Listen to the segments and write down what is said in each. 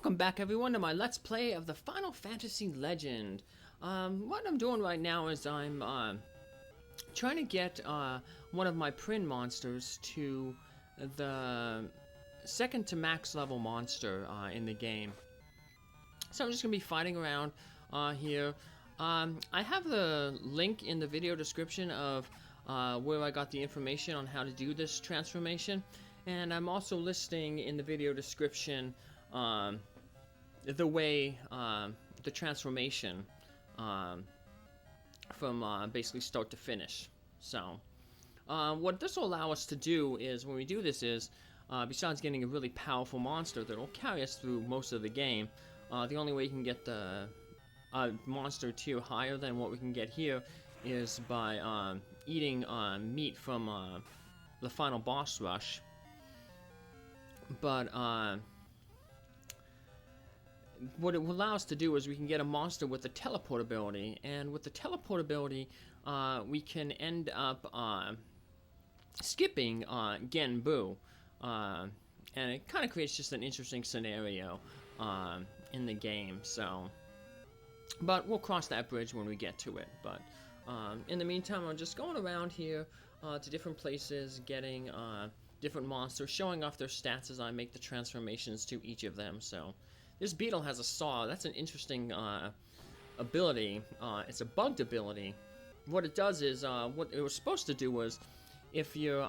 Welcome back everyone to my Let's Play of the Final Fantasy Legend. What I'm doing right now is I'm trying to get one of my Prin monsters to the second to max level monster in the game. So I'm just going to be fighting around here. I have the link in the video description of where I got the information on how to do this transformation. And I'm also listing in the video description the way the transformation from basically start to finish. So what this will allow us to do is, when we do this, is besides getting a really powerful monster that will carry us through most of the game, the only way you can get the monster tier higher than what we can get here is by eating meat from the final boss rush. But what it will allow us to do is we can get a monster with the teleport ability, and with the teleport ability we can end up skipping Genbu, and it kind of creates just an interesting scenario in the game. So, but we'll cross that bridge when we get to it. But in the meantime, I'm just going around here to different places, getting different monsters, showing off their stats as I make the transformations to each of them. So this beetle has a saw. That's an interesting ability. It's a bugged ability. What it does is, what it was supposed to do was, if your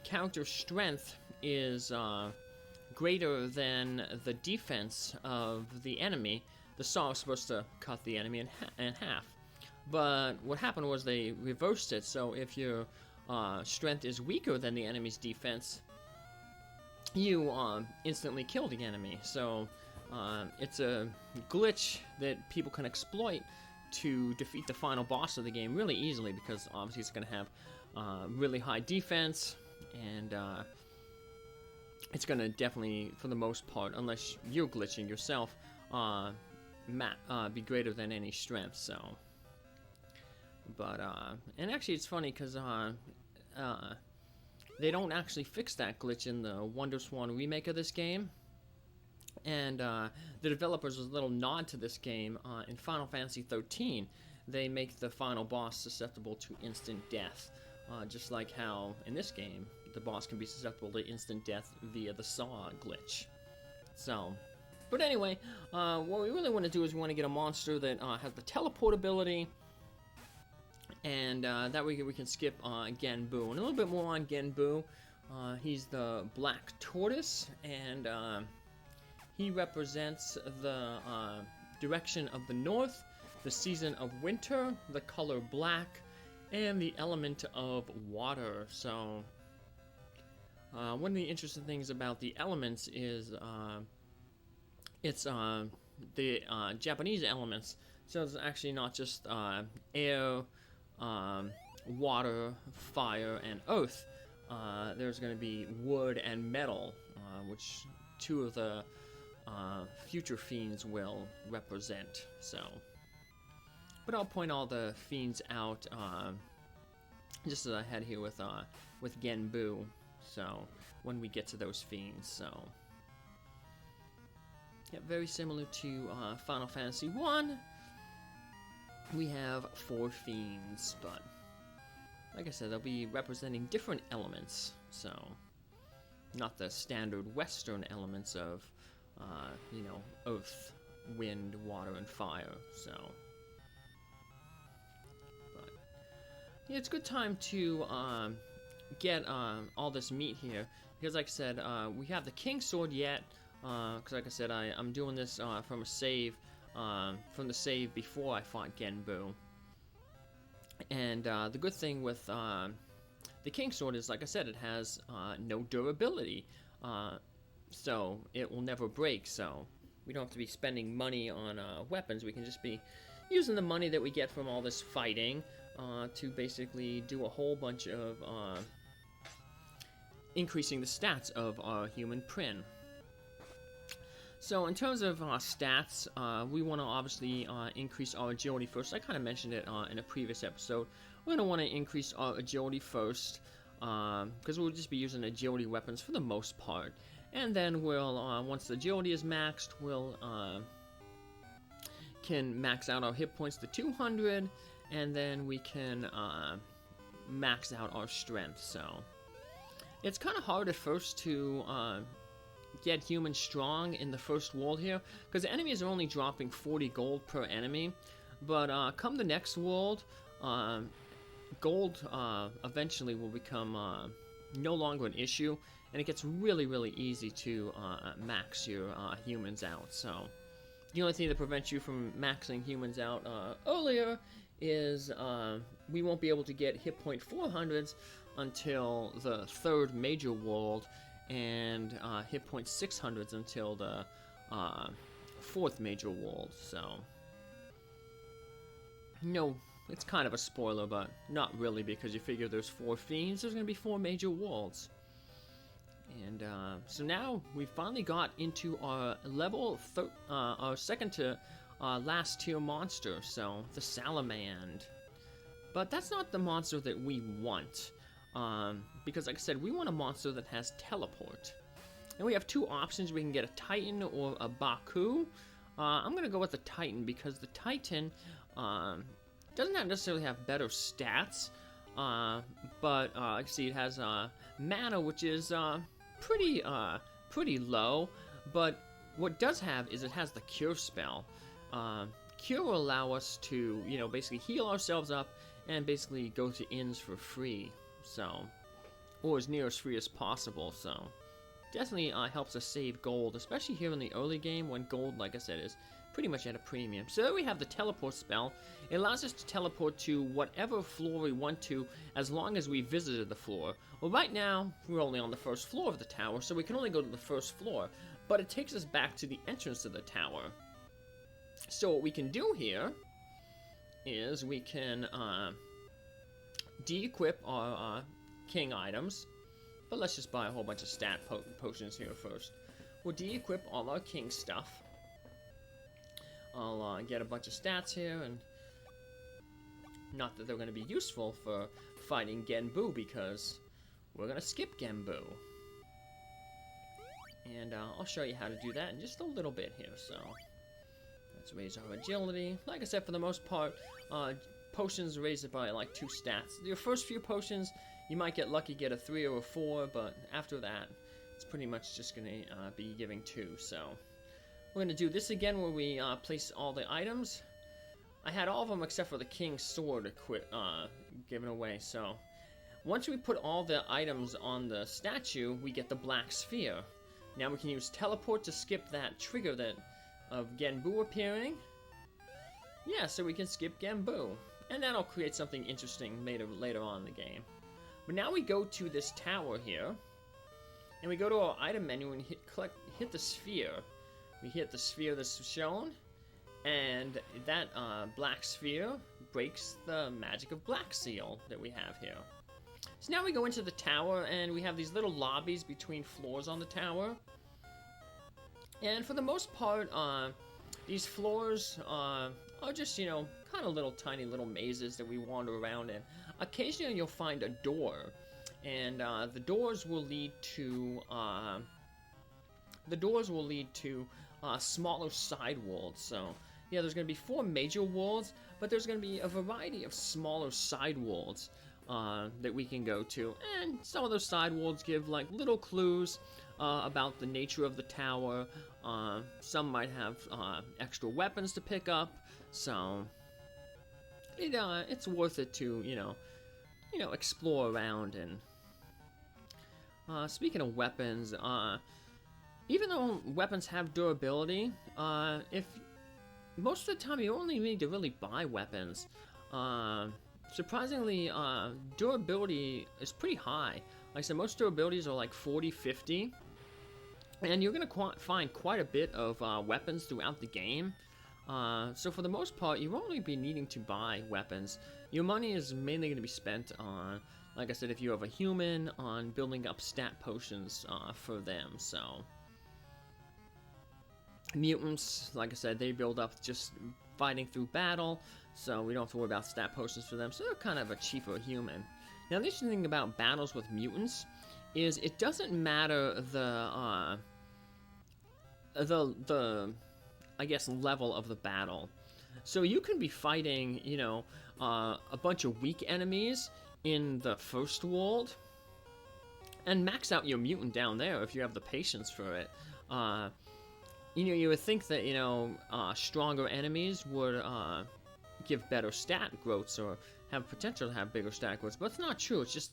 character's strength is greater than the defense of the enemy, the saw was supposed to cut the enemy in half. But what happened was they reversed it, so if your strength is weaker than the enemy's defense, you instantly kill the enemy. So it's a glitch that people can exploit to defeat the final boss of the game really easily, because obviously it's going to have really high defense, and it's going to definitely, for the most part, unless you're glitching yourself, be greater than any strength. So, but and actually it's funny because they don't actually fix that glitch in the WonderSwan remake of this game. And the developers, with a little nod to this game, in Final Fantasy 13, they make the final boss susceptible to instant death. Just like how, in this game, the boss can be susceptible to instant death via the saw glitch. So, but anyway, what we really want to do is we want to get a monster that has the teleport ability, and that way we can skip Genbu. And a little bit more on Genbu. He's the black tortoise, and he represents the direction of the north, the season of winter, the color black, and the element of water. So one of the interesting things about the elements is it's the Japanese elements. So it's actually not just air, water, fire, and earth. There's going to be wood and metal, which two of the future fiends will represent. So, but I'll point all the fiends out just as I had here with Genbu. So when we get to those fiends, so yeah, very similar to Final Fantasy 1. We have 4 fiends, but like I said, they'll be representing different elements. So not the standard Western elements of you know, earth, wind, water, and fire. So, but yeah, it's a good time to get all this meat here, because like I said, we have the King Sword yet, because like I said, I'm doing this from a save, from the save before I fought Genbu. And the good thing with the King Sword is, like I said, it has no durability. So it will never break, so we don't have to be spending money on weapons. We can just be using the money that we get from all this fighting to basically do a whole bunch of increasing the stats of our human Prin. So in terms of stats, we want to obviously increase our agility first. I kind of mentioned it in a previous episode. We're going to want to increase our agility first, because we'll just be using agility weapons for the most part. And then we'll, once the agility is maxed, we'll can max out our hit points to 200, and then we can max out our strength. So it's kind of hard at first to get human strong in the first world here, because the enemies are only dropping 40 gold per enemy. But come the next world, gold eventually will become no longer an issue, and it gets really, really easy to max your humans out. So the only thing that prevents you from maxing humans out earlier is we won't be able to get hit point 400s until the third major world, and hit point 600s until the fourth major world. So no, it's kind of a spoiler, but not really, because you figure there's 4 fiends, there's going to be 4 major worlds. And so now we finally got into our our second to last tier monster, so the salamand. But that's not the monster that we want, because like I said, we want a monster that has teleport. And we have 2 options. We can get a Titan or a Baku. I'm going to go with the Titan, because the Titan doesn't necessarily have better stats, but like I see, it has mana, which is pretty low. But what does have is it has the cure spell. Cure will allow us to, you know, basically heal ourselves up and basically go to inns for free, so, or as near as free as possible. So definitely helps us save gold, especially here in the early game when gold, like I said, is pretty much at a premium. So there we have the teleport spell. It allows us to teleport to whatever floor we want to, as long as we visited the floor. Well, right now we're only on the first floor of the tower, so we can only go to the first floor, but it takes us back to the entrance of the tower. So what we can do here is we can de-equip our king items, but let's just buy a whole bunch of stat potions here first. We'll de-equip all our king stuff. I'll get a bunch of stats here, and not that they're going to be useful for fighting Genbu, because we're going to skip Genbu. And I'll show you how to do that in just a little bit here. So let's raise our agility. Like I said, for the most part, potions raise it by like 2 stats. Your first few potions, you might get lucky, get a 3 or a 4, but after that, it's pretty much just going to be giving 2. So we're going to do this again, where we place all the items. I had all of them except for the king's sword given away. So once we put all the items on the statue, we get the black sphere. Now we can use teleport to skip that trigger of Genbu appearing. Yeah, so we can skip Genbu, and that'll create something interesting later on in the game. But now we go to this tower here, and we go to our item menu and hit the sphere. We hit the sphere that's shown, and that black sphere breaks the magic of Black Seal that we have here. So now we go into the tower, and we have these little lobbies between floors on the tower. And for the most part, these floors are just, you know, kind of little tiny little mazes that we wander around in. Occasionally you'll find a door, and the doors will lead to smaller side worlds. So yeah, there's going to be 4 major worlds, but there's going to be a variety of smaller side worlds that we can go to, and some of those side worlds give like little clues about the nature of the tower. Some might have extra weapons to pick up, so it's worth it to you know explore around. And speaking of weapons, even though weapons have durability, if most of the time you only need to really buy weapons. Surprisingly, durability is pretty high. Like I said, most durabilities are like 40, 50. And you're going to find quite a bit of weapons throughout the game. So for the most part, you won't really be needing to buy weapons. Your money is mainly going to be spent on, like I said, if you have a human, on building up stat potions for them. So mutants, like I said, they build up just fighting through battle, so we don't have to worry about stat potions for them, so they're kind of a cheaper human. Now the interesting thing about battles with mutants is it doesn't matter the I guess level of the battle. So you can be fighting, you know, a bunch of weak enemies in the first world, and max out your mutant down there if you have the patience for it. You know, you would think that, you know, stronger enemies would give better stat growths or have potential to have bigger stat growths, but it's not true. It's just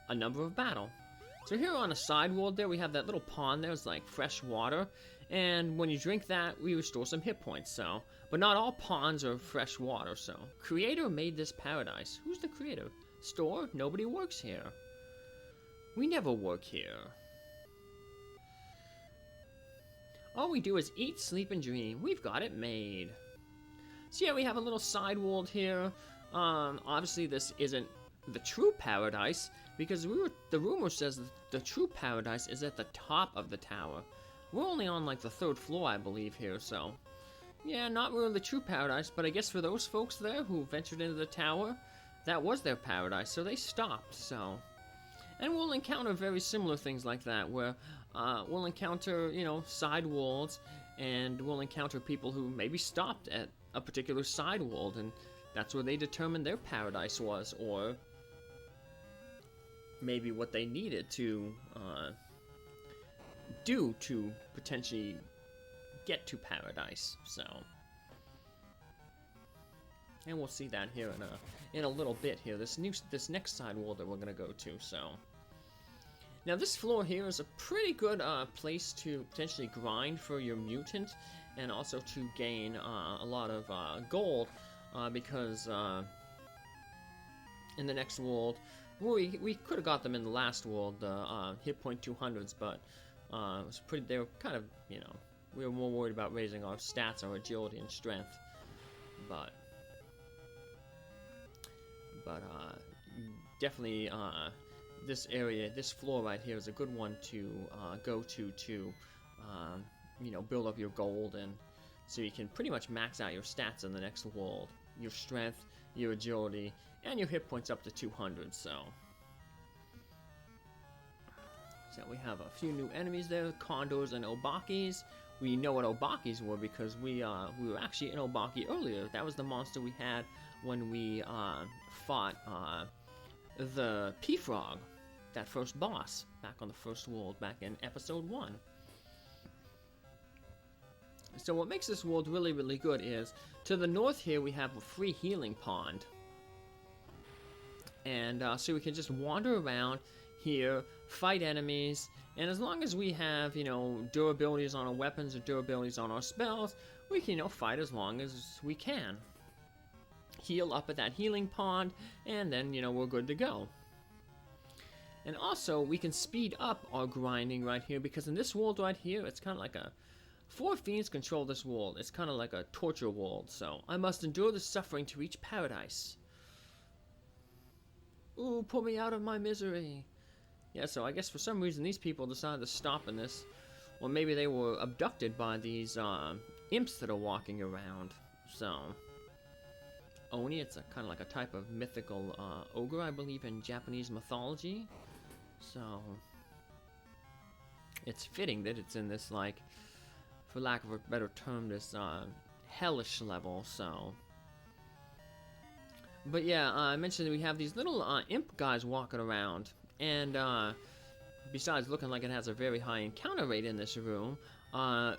a number of battle. So here on a side world there, we have that little pond there. It's like fresh water, and when you drink that, we restore some hit points. So, but not all ponds are fresh water. So, creator made this paradise. Who's the creator? Store? Nobody works here. We never work here. All we do is eat, sleep, and dream. We've got it made. So yeah, we have a little side world here. Obviously this isn't the true paradise, because the rumor says that the true paradise is at the top of the tower. We're only on like the 3rd floor, I believe, here, so yeah, not really the true paradise, but I guess for those folks there who ventured into the tower, that was their paradise, so they stopped, so. And we'll encounter very similar things like that, where we'll encounter, you know, side worlds, and we'll encounter people who maybe stopped at a particular side world, and that's where they determined their paradise was, or maybe what they needed to do to potentially get to paradise. So, and we'll see that here in a little bit here. This next side world that we're gonna go to. So, now this floor here is a pretty good place to potentially grind for your mutant, and also to gain a lot of gold, because in the next world, we could have got them in the last world, the hit point 200s, but it was pretty. They were kind of, you know, we were more worried about raising our stats, our agility and strength, but definitely this area, this floor right here is a good one to go to you know, build up your gold, and so you can pretty much max out your stats in the next world, your strength, your agility, and your hit points up to 200. So we have a few new enemies there, condors and obakis. We know what obakis were because we were actually in Obaki earlier. That was the monster we had when we fought the P-Frog, that first boss, back on the first world, back in episode 1. So what makes this world really, really good is, to the north here we have a free healing pond. And so we can just wander around here, fight enemies, and as long as we have, you know, durabilities on our weapons or durabilities on our spells, we can, you know, fight as long as we can. Heal up at that healing pond, and then, you know, we're good to go. And also, we can speed up our grinding right here, because in this world right here, it's kind of like a... 4 fiends control this world. It's kind of like a torture world, so I must endure the suffering to reach paradise. Ooh, pull me out of my misery. Yeah, so I guess for some reason these people decided to stop in this. Or maybe they were abducted by these imps that are walking around. So, Oni, it's kind of like a type of mythical ogre, I believe, in Japanese mythology. So, it's fitting that it's in this, like, for lack of a better term, this hellish level, so. But yeah, I mentioned that we have these little imp guys walking around, and besides looking like it has a very high encounter rate in this room,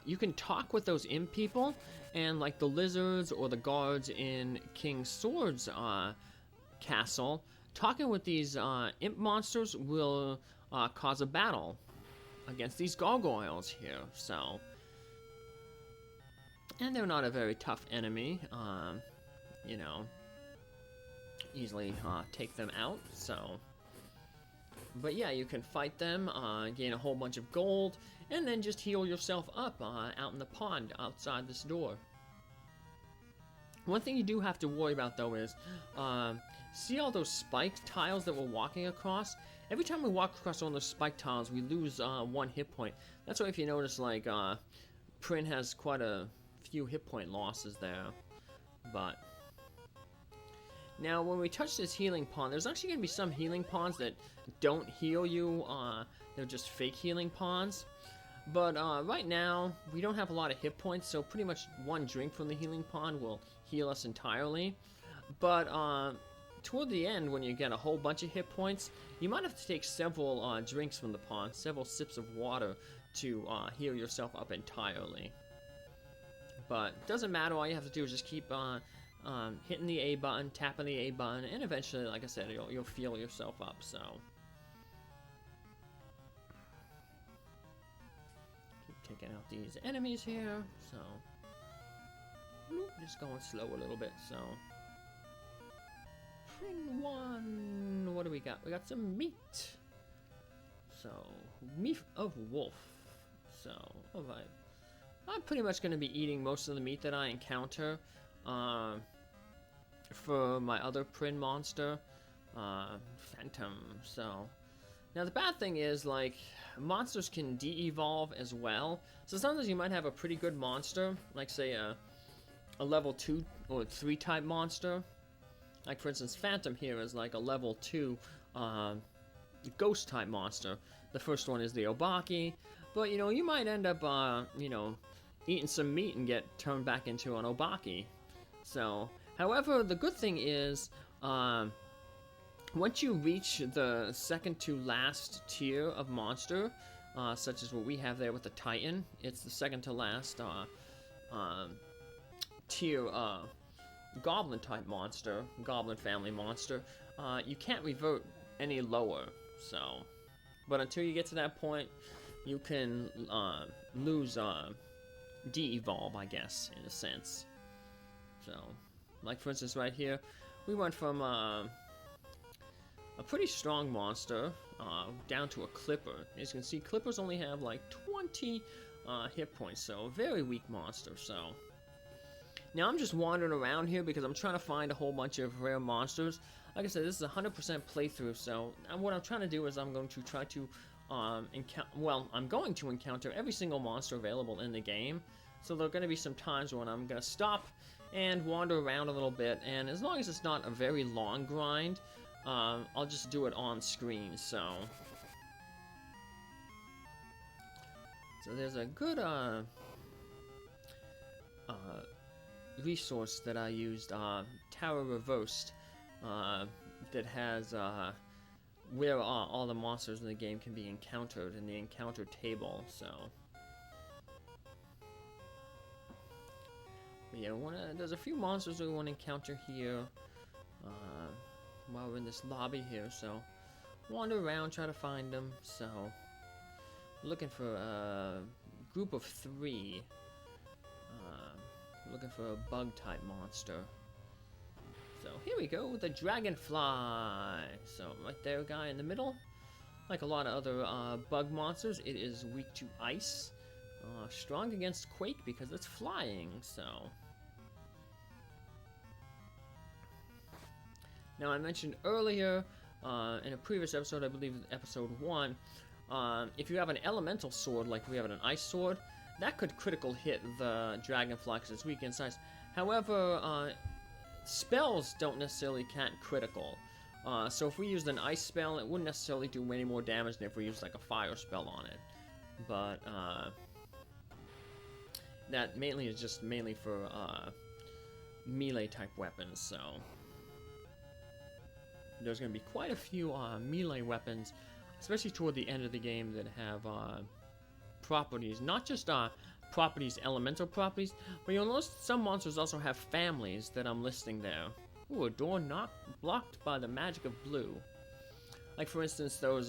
you can talk with those imp people, and like the lizards or the guards in King Sword's castle, talking with these imp monsters will cause a battle against these gargoyles here, so. And they're not a very tough enemy, you know, easily take them out, so. But yeah, you can fight them, gain a whole bunch of gold, and then just heal yourself up out in the pond outside this door. One thing you do have to worry about, though, is, see all those spiked tiles that we're walking across? Every time we walk across one of those spiked tiles, we lose 1 hit point. That's why if you notice, like, Prin has quite a few hit point losses there, but now when we touch this healing pond, there's actually going to be some healing ponds that don't heal you they're just fake healing ponds. But right now, we don't have a lot of hit points, so pretty much one drink from the healing pond will heal us entirely. But toward the end, when you get a whole bunch of hit points, you might have to take several drinks from the pond, several sips of water to heal yourself up entirely. But it doesn't matter, all you have to do is just keep hitting the A button, tapping the A button, and eventually, like I said, you'll heal yourself up, so. Keep taking out these enemies here, so. Just going slow a little bit, so. Print 1, what do we got? We got some meat. So, meat of wolf. So, alright. I'm pretty much going to be eating most of the meat that I encounter for my other Prin monster, Phantom. So, now the bad thing is, like, monsters can de-evolve as well. So sometimes you might have a pretty good monster, like say a level 2 or 3 type monster. Like for instance, Phantom here is like a level 2 ghost type monster. The first one is the Obaki, but you know, you might end up you know, eating some meat and get turned back into an Obaki. So, however, the good thing is, once you reach the second to last tier of monster, such as what we have there with the Titan, it's the second to last tier goblin type monster, goblin family monster, you can't revert any lower. So, but until you get to that point, you can lose de-evolve, I guess, in a sense. So, like for instance right here, we went from a pretty strong monster down to a clipper. As you can see, clippers only have like 20 hit points, so a very weak monster. So now I'm just wandering around here because I'm trying to find a whole bunch of rare monsters. Like I said, this is a 100% playthrough, so what I'm trying to do is I'm going to try to I'm going to encounter every single monster available in the game. So there are going to be some times when I'm going to stop and wander around a little bit, and as long as it's not a very long grind, I'll just do it on screen. So there's a good resource that I used, Tower Reversed, that has where all the monsters in the game can be encountered in the encounter table. So but yeah, there's a few monsters we want to encounter here while we're in this lobby here. So wander around, try to find them. So looking for a group of 3. Looking for a bug type monster. So here we go with the dragonfly. So right there, guy in the middle. Like a lot of other bug monsters, it is weak to ice. Strong against quake because it's flying. So now I mentioned earlier in a previous episode, I believe episode 1, if you have an elemental sword like we have an ice sword, that could critical hit the dragonfly because it's weak in size. However, spells don't necessarily count critical. So if we used an ice spell, it wouldn't necessarily do any more damage than if we used like a fire spell on it. But that mainly is just mainly for melee type weapons. So there's going to be quite a few melee weapons, especially toward the end of the game, that have properties, not just properties, elemental properties, but you'll notice some monsters also have families that I'm listing there. Ooh, a door blocked by the magic of blue. Like for instance, those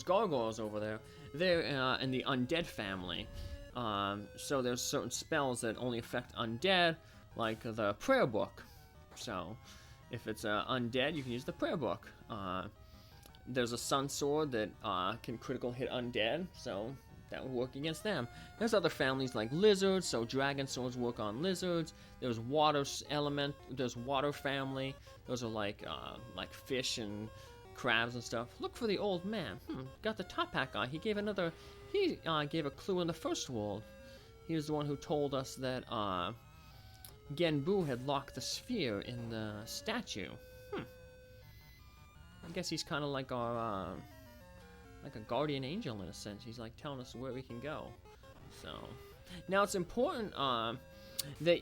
gargoyles over there, they're in the undead family. So there's certain spells that only affect undead, like the prayer book. So if it's undead, you can use the prayer book. There's a sun sword that can critical hit undead, so that would work against them. There's other families like lizards, so dragon swords work on lizards. There's water element. There's water family. Those are like fish and crabs and stuff. Look for the old man. Got the top hat guy. He gave a clue in the first world. He was the one who told us that Genbu had locked the sphere in the statue. I guess he's kind of like our like a guardian angel in a sense. He's like telling us where we can go. So now it's important that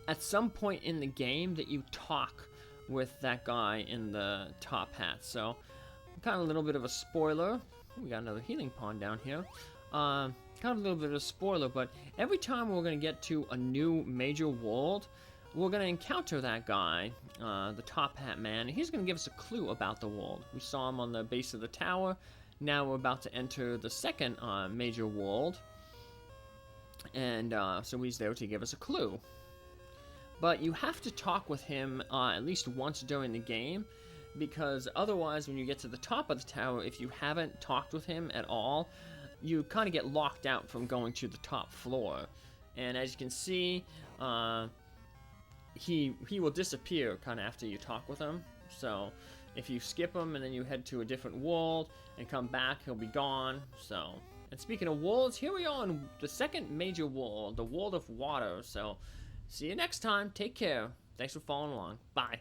at some point in the game that you talk with that guy in the top hat. So kind of a little bit of a spoiler. We got another healing pond down here. Kind of a little bit of a spoiler, but every time we're going to get to a new major world, we're going to encounter that guy, the top hat man, and he's going to give us a clue about the world. We saw him on the base of the tower. Now we're about to enter the second major world, and so he's there to give us a clue. But you have to talk with him at least once during the game, because otherwise when you get to the top of the tower, if you haven't talked with him at all, you kind of get locked out from going to the top floor. And as you can see, he will disappear kind of after you talk with him. So if you skip him and then you head to a different world and come back, he'll be gone. So, and speaking of worlds, here we are in the second major world, the world of water. So see you next time. Take care. Thanks for following along. Bye.